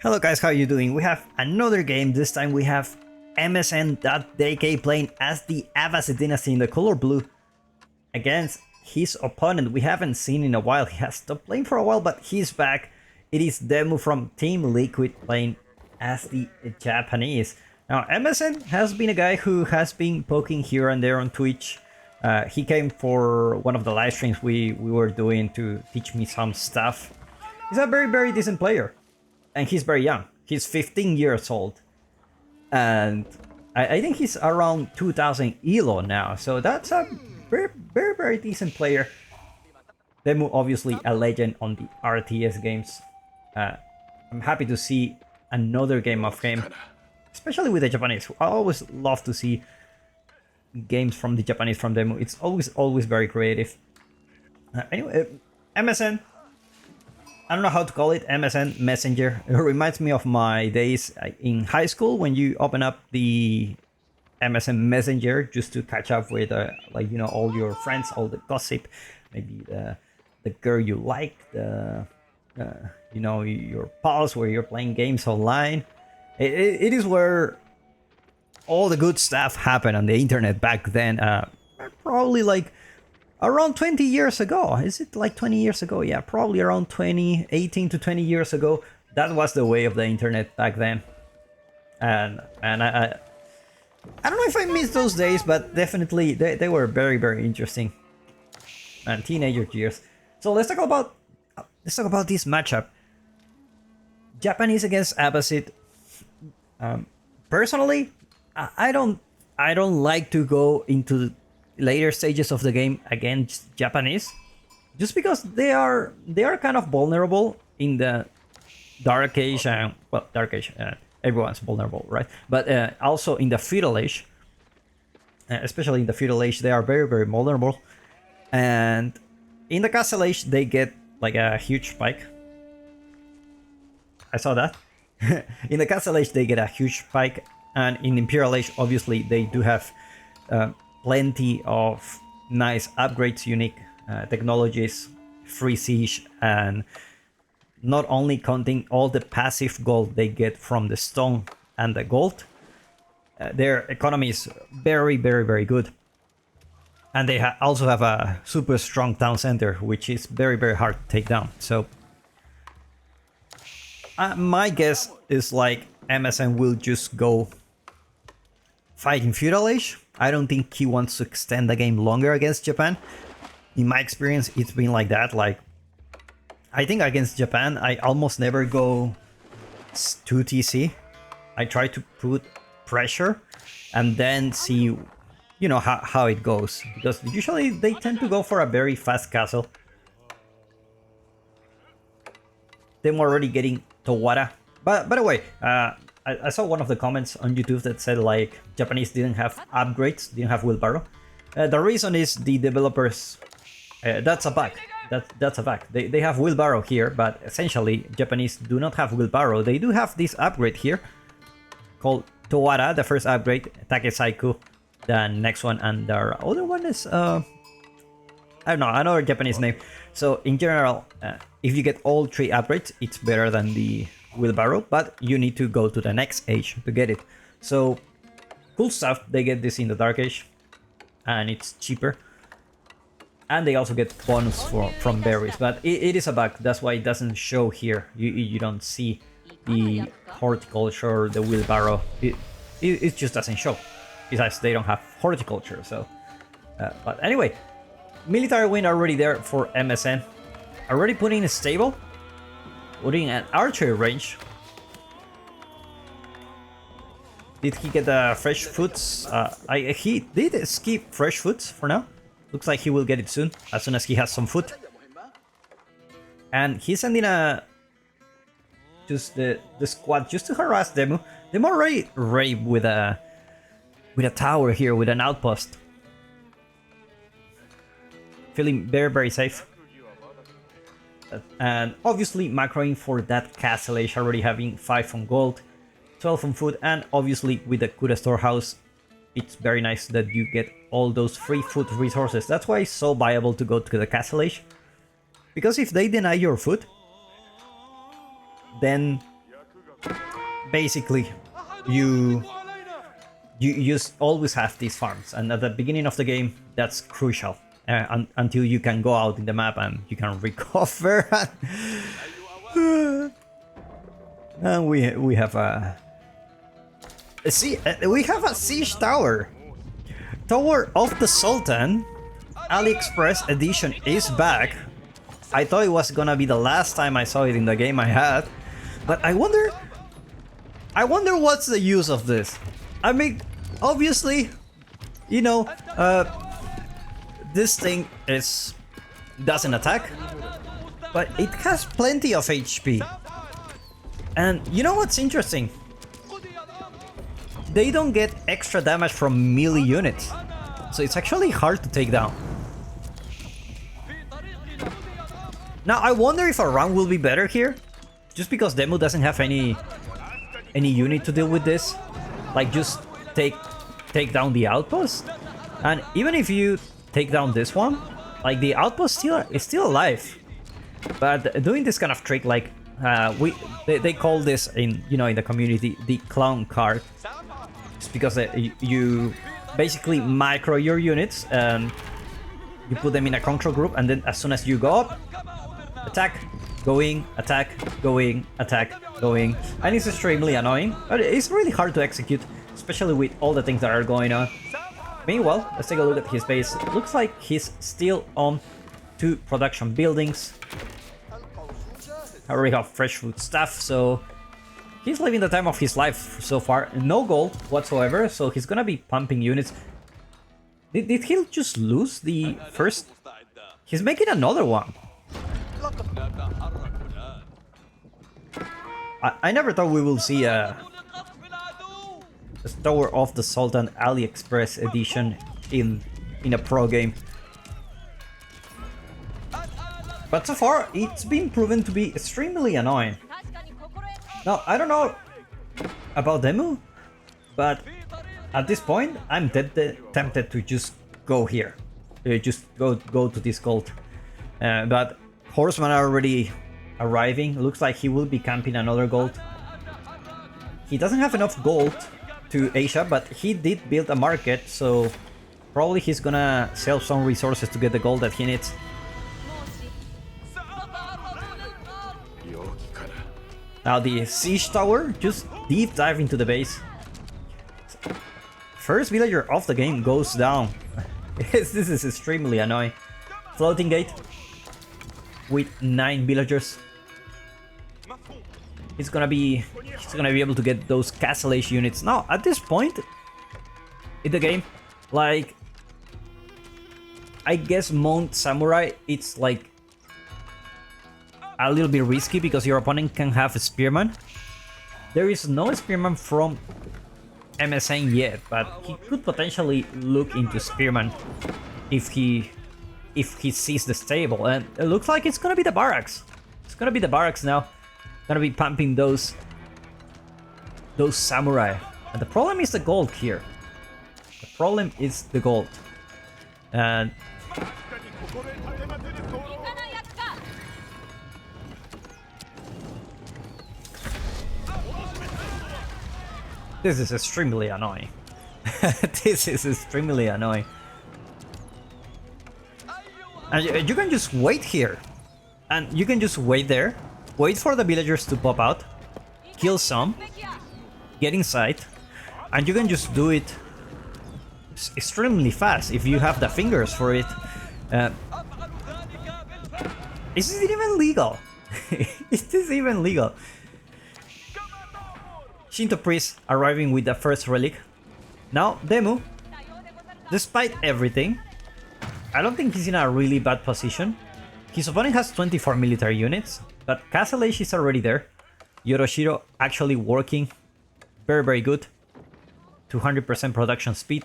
Hello guys, how are you doing? We have another game. This time we have Msn.dk playing as the Abbasid Dynasty in the color blue against his opponent. We haven't seen in a while. He has stopped playing for a while, but he's back. It is Demu from Team Liquid playing as the Japanese. Now, Msn has been a guy who has been poking here and there on Twitch. He came for one of the live streams we were doing to teach me some stuff. He's a very decent player. And he's very young. He's 15 years old. And I think he's around 2000 ELO now. So that's a very decent player. Demu, obviously a legend on the RTS games. I'm happy to see another game of him. Especially with the Japanese. I always love to see games from the Japanese from Demu. It's always very creative. Anyway, Msn. I don't know how to call it, MSN Messenger. It reminds me of my days in high school when you open up the MSN Messenger just to catch up with, all your friends, all the gossip, maybe the girl you like, your pals where you're playing games online. It is where all the good stuff happened on the internet back then. Probably like around 20 years ago. Is it like 20 years ago? Yeah, probably around 18 to 20 years ago. That was the way of the internet back then. And I don't know if I miss those days, but definitely they were very interesting. And teenager years. So let's talk about this matchup. Japanese against Abbasid. Personally, I don't like to go into later stages of the game against Japanese, just because they are kind of vulnerable in the Dark Age. Dark Age, everyone's vulnerable, right? But also in the Feudal Age, especially in the Feudal Age, they are very vulnerable. And in the Castle Age, they get like a huge spike. I saw that. In the Castle Age, they get a huge spike, and in Imperial Age, obviously, they do have plenty of nice upgrades, unique technologies, free siege, and not only counting all the passive gold they get from the stone and the gold, their economy is very good. And they also have a super strong town center, which is very hard to take down. So my guess is like MSN will just go fight in Feudal Age. I don't think he wants to extend the game longer against Japan. In my experience, it's been like that. Like, I think against Japan, I almost never go 2TC. I try to put pressure and then see, how it goes. Because usually they tend to go for a very fast castle. Them already getting Towara. But by the way, I saw one of the comments on YouTube that said like Japanese didn't have upgrades, didn't have wheelbarrow. The reason is the developers. That's a bug. That's a bug. They have wheelbarrow here, but essentially Japanese do not have wheelbarrow. They do have this upgrade here called Towara, the first upgrade, Takesaiku, the next one, and the other one is I don't know, another Japanese name. So in general, if you get all three upgrades, it's better than the wheelbarrow, but you need to go to the next age to get it. So cool stuff. They get this in the Dark Age, and it's cheaper, and they also get bonus from berries, but it is a bug. That's why it doesn't show here. You don't see the horticulture, the wheelbarrow. It just doesn't show. Besides, they don't have horticulture. So but anyway, military win already there for MSN. Already putting a stable, putting an archery range. Did he get fresh foods? He did skip fresh foods for now. Looks like he will get it soon as he has some food. And he's sending just the squad just to harass Demu. Demu already raid with a tower here, with an outpost. Feeling very safe. And obviously macroing for that Castle Age, already having 5 on gold, 12 on food, and obviously with the Kura storehouse, it's very nice that you get all those free food resources. That's why it's so viable to go to the Castle Age. Because if they deny your food, then basically you just always have these farms, and at the beginning of the game that's crucial until you can go out in the map and you can recover. And we have a siege tower. Tower of the Sultan AliExpress edition is back. I thought it was gonna be the last time I saw it in the game I had, but I wonder what's the use of this. I mean, obviously, you know, this thing doesn't attack, but it has plenty of HP. And you know what's interesting? They don't get extra damage from melee units, so it's actually hard to take down. Now I wonder if a round will be better here, just because Demu doesn't have any unit to deal with this. Like, just take down the outpost, and even if you take down this one, like, the outpost is still alive. But doing this kind of trick, like they call this in the community the clown card. It's because you basically micro your units and you put them in a control group, and then as soon as you go up, attack, going, attack, going, attack, going, and it's extremely annoying, but it's really hard to execute, especially with all the things that are going on. Meanwhile, let's take a look at his base. It looks like he's still on 2 production buildings. I already have fresh food stuff, so he's living the time of his life so far. No gold whatsoever, so he's gonna be pumping units. Did he just lose the first? He's making another one. I never thought we will see a Tower of the Sultan AliExpress edition in a pro game. But so far, it's been proven to be extremely annoying. Now, I don't know about Demu, but at this point, I'm tempted to just go here. Just go to this gold. But horsemen are already arriving. Looks like he will be camping another gold. He doesn't have enough gold to Asia, but he did build a market, so probably he's gonna sell some resources to get the gold that he needs. Now the siege tower, just deep dive into the base. First villager of the game goes down. This is extremely annoying. Floating gate with 9 villagers. He's gonna be able to get those castle age units. Now at this point in the game, like, I guess Mount Samurai, it's like a little bit risky because your opponent can have a spearman. There is no spearman from MSN yet, but he could potentially look into spearman if he sees the stable, and it looks like it's gonna be the barracks. It's gonna be the barracks now. Gonna be pumping those samurai. And the problem is the gold here. The problem is the gold. And this is extremely annoying. This is extremely annoying. And you can just wait here. And you can just wait there. Wait for the villagers to pop out. Kill some. Get inside. And you can just do it extremely fast if you have the fingers for it. Is it even legal? Is this even legal? Shinto priest arriving with the first relic. Now Demu, despite everything, I don't think he's in a really bad position. His opponent has 24 military units, but Castle Age is already there. Yoroshiro actually working very, very good. 200% production speed.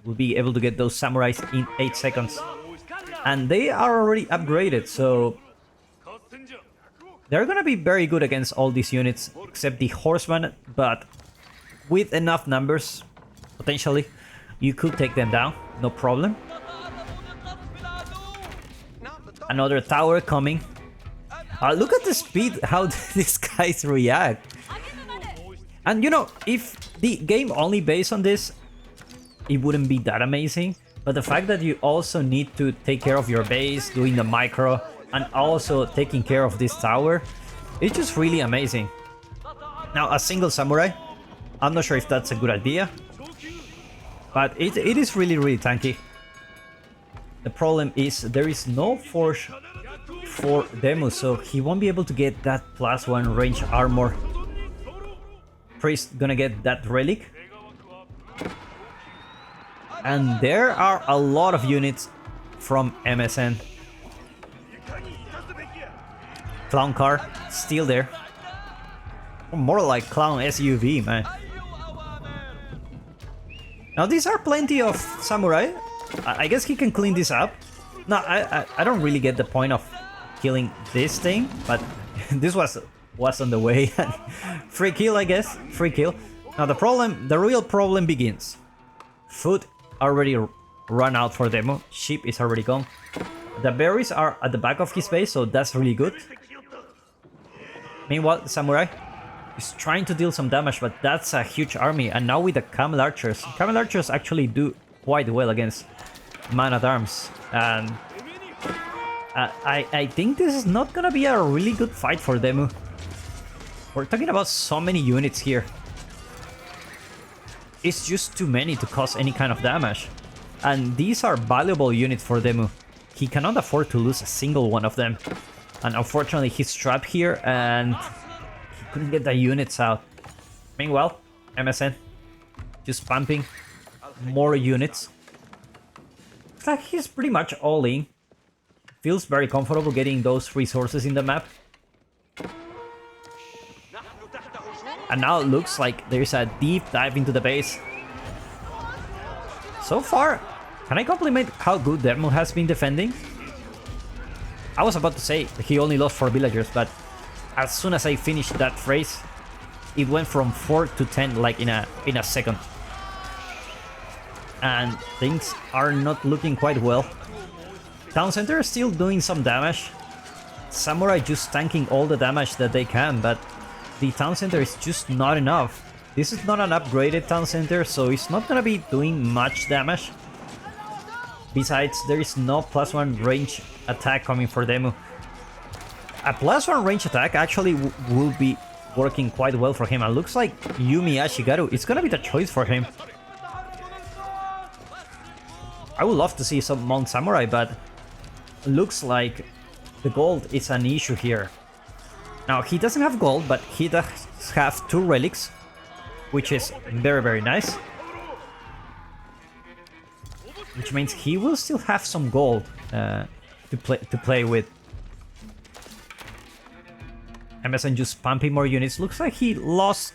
Will be able to get those samurais in 8 seconds. And they are already upgraded, so they're gonna be very good against all these units, except the horsemen, but with enough numbers, potentially, you could take them down, no problem. Another tower coming. Look at the speed, how these guys react. And you know, if the game only based on this, it wouldn't be that amazing. But the fact that you also need to take care of your base, doing the micro, and also taking care of this tower, it's just really amazing. Now, a single samurai, I'm not sure if that's a good idea, but it is really, really tanky. The problem is there is no forge for Demu, so he won't be able to get that +1 range armor. Priest gonna get that relic. And there are a lot of units from MSN. Clown car, still there. More like clown SUV, man. Now these are plenty of samurai. I guess he can clean this up. No, I don't really get the point of killing this thing, but this was on the way. Free kill, I guess. Free kill. Now the real problem begins. Food already run out for Demo. Sheep is already gone. The berries are at the back of his base, so that's really good. Meanwhile, the samurai is trying to deal some damage, but that's a huge army. And now with the camel archers actually do quite well against man-at-arms. And I think this is not gonna be a really good fight for Demu. We're talking about so many units here. It's just too many to cause any kind of damage. And these are valuable units for Demu. He cannot afford to lose a single one of them. And unfortunately he's trapped here and he couldn't get the units out. Meanwhile, MSN just pumping more units. It's like he's pretty much all in. Feels very comfortable getting those resources in the map. And now it looks like there's a deep dive into the base. So far, can I compliment how good Dermo has been defending? I was about to say he only lost 4 villagers, but as soon as I finished that phrase, it went from 4 to 10 like in a second. And things are not looking quite well. Town center is still doing some damage. Samurai just tanking all the damage that they can, but the town center is just not enough. This is not an upgraded town center, so it's not gonna be doing much damage. Besides, there is no +1 range attack coming for Demu. A +1 range attack actually will be working quite well for him. And looks like Yumi Ashigaru is gonna be the choice for him. I would love to see some Mount Samurai, but looks like the gold is an issue here. Now, he doesn't have gold, but he does have 2 relics, which is very, very nice. Which means he will still have some gold to play with. MSN just pumping more units. Looks like he lost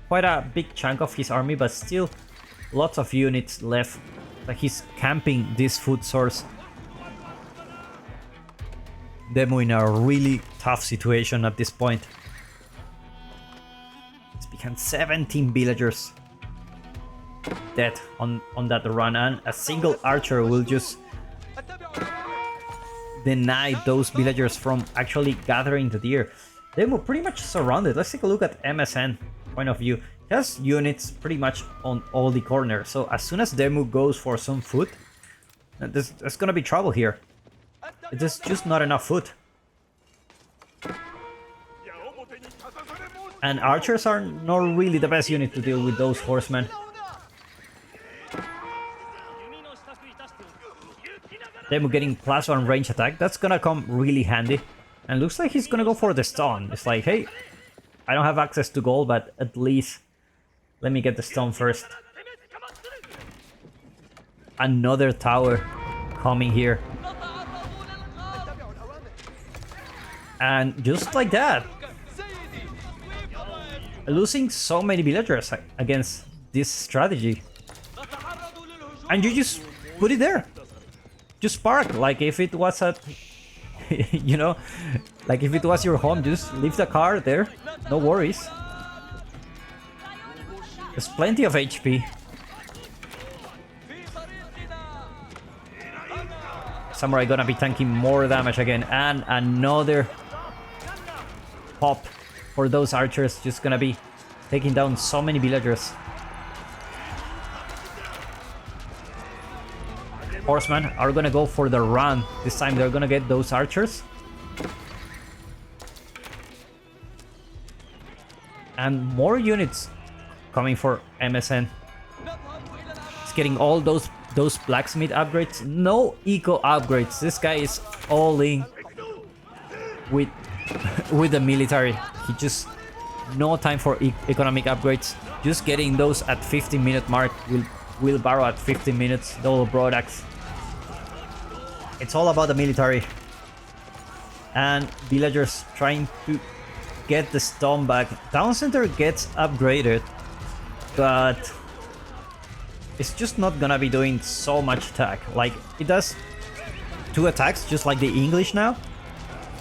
quite a big chunk of his army, but still lots of units left. Like he's camping this food source. Demo in a really tough situation at this point. It's become 17 villagers dead on that run, and a single archer will just deny those villagers from actually gathering the deer. Demo pretty much surrounded. Let's take a look at MSN point of view. He has units pretty much on all the corners, so as soon as Demo goes for some food, there's gonna be trouble here. There's just not enough food. And archers are not really the best unit to deal with those horsemen. Demo getting +1 range attack, that's gonna come really handy. And looks like he's gonna go for the stone. It's like, hey, I don't have access to gold, but at least let me get the stone first. Another tower coming here. And just like that, losing so many villagers against this strategy. And you just put it there. Just park, like if it was at, you know, like if it was your home, just leave the car there, no worries. There's plenty of HP. Samurai gonna be tanking more damage again, and another pop for those archers, just gonna be taking down so many villagers. Horsemen are gonna go for the run. This time they're gonna get those archers. And more units coming for MSN. It's getting all those blacksmith upgrades. No eco upgrades. This guy is all in with with the military. He just no time for economic upgrades. Just getting those at 15-minute mark. Wheelbarrow at 15 minutes. Double broadaxe. It's all about the military. And villagers trying to get the stone back. Town center gets upgraded, but it's just not gonna be doing so much attack. Like, it does 2 attacks, just like the English now,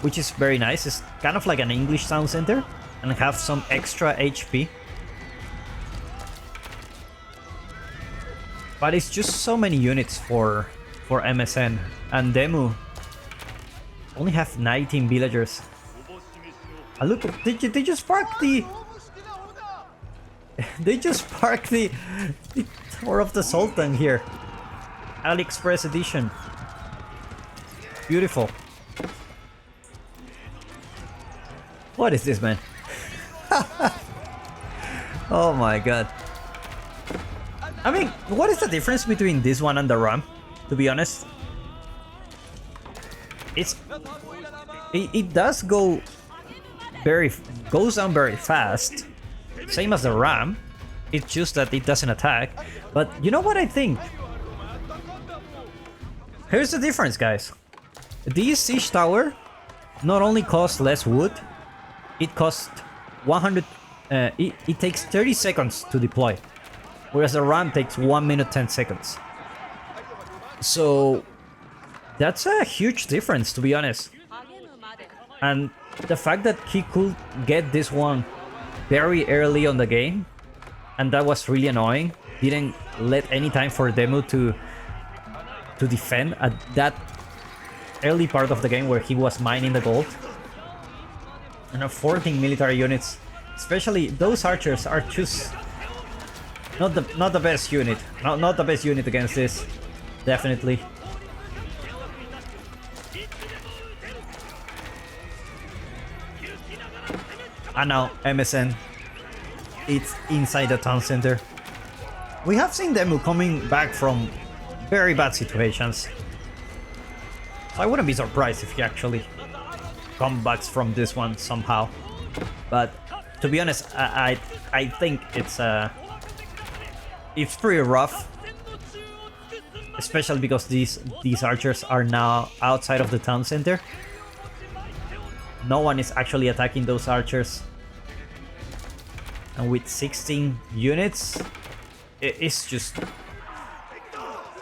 which is very nice. It's kind of like an English town center and have some extra HP. But it's just so many units for MSN, and Demu only have 19 villagers. Look, they just parked the... They just parked the Tower of the Sultan here. AliExpress edition. Beautiful. What is this, man? Oh my god. I mean, what is the difference between this one and the RAM? To be honest, it does goes down very fast, same as the RAM. It's just that it doesn't attack. But you know what I think? Here's the difference, guys. This siege tower not only costs less wood, it costs 100. It takes 30 seconds to deploy, whereas the RAM takes 1 minute 10 seconds. So that's a huge difference, to be honest. And the fact that he could get this one very early on the game, and that was really annoying. Didn't let any time for Demu to defend at that early part of the game where he was mining the gold. And 14 military units, especially those archers, are just not the best unit. Not the best unit against this. Definitely. And now MSN, it's inside the town center. We have seen Demu coming back from very bad situations, so I wouldn't be surprised if he actually comes back from this one somehow. But to be honest, I think it's pretty rough, especially because these archers are now outside of the town center. No one is actually attacking those archers. And with 16 units, it's just...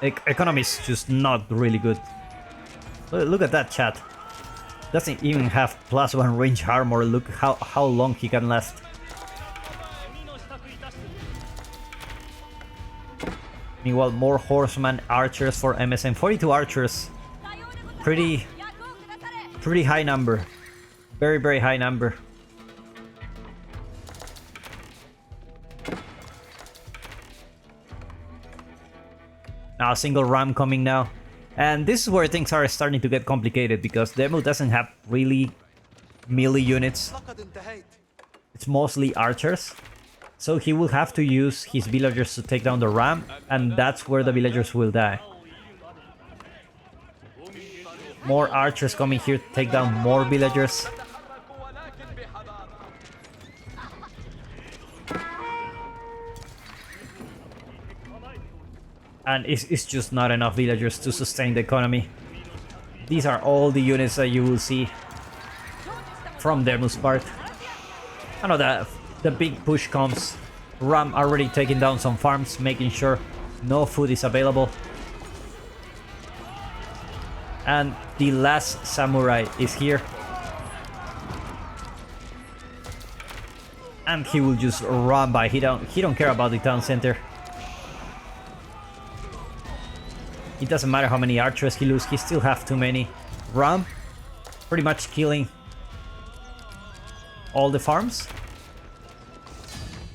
economy is just not really good. Look at that, chat. Doesn't even have +1 range armor. Look how long he can last. Meanwhile, more horseman archers for MSN. 42 archers. Pretty high number. Very high number. Now a single ram coming now. And this is where things are starting to get complicated, because Demu doesn't have really melee units. It's mostly archers. So he will have to use his villagers to take down the ram, and that's where the villagers will die. More archers coming here to take down more villagers. And it's just not enough villagers to sustain the economy. These are all the units that you will see from Demu's part. I know that the big push comes. Ram already taking down some farms, making sure no food is available. And the last samurai is here. And he will just run by. He don't care about the town center. It doesn't matter how many archers he loses, he still have too many. Ram pretty much killing all the farms.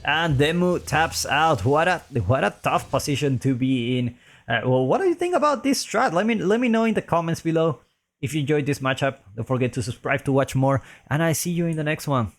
And Demu taps out. What a tough position to be in. Well, what do you think about this strat? Let me know in the comments below. If you enjoyed this matchup, don't forget to subscribe to watch more, and I see you in the next one.